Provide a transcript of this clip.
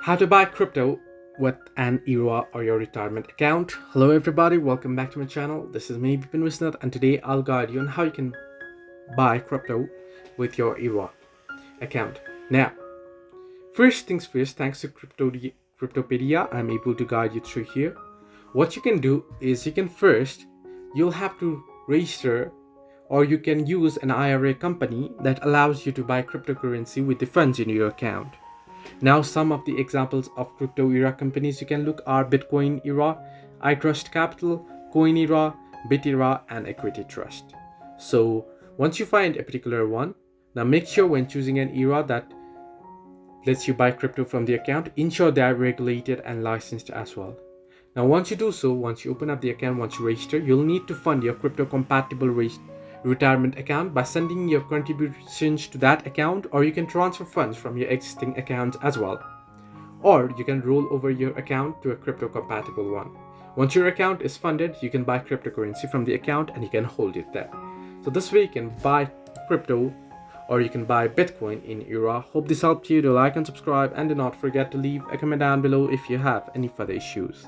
How to buy crypto with an IRA or your retirement account. Hello everybody, welcome back to my channel. This is me, Bitcoin In Roth, and today I'll guide you on how you can buy crypto with your IRA account. Now, first things first, thanks to Cryptopedia, I'm able to guide you through here. What you can do is you'll have to register, or you can use an IRA company that allows you to buy cryptocurrency with the funds in your account. Now, some of the examples of crypto IRA companies you can look are Bitcoin IRA, iTrust Capital, Coin IRA, Bit IRA, and Equity Trust. So once you find a particular one, now make sure when choosing an IRA that lets you buy crypto from the account, ensure they are regulated and licensed as well. Now once you do so, once you open up the account, once you register, you'll need to fund your crypto compatible retirement account by sending your contributions to that account, or you can transfer funds from your existing accounts as well, or you can roll over your account to a crypto compatible one. Once your account is funded, you can buy cryptocurrency from the account and you can hold it there. So this way you can buy crypto, or you can buy Bitcoin in IRA. Hope this helped you. Do like and subscribe, and do not forget to leave a comment down below if you have any further issues.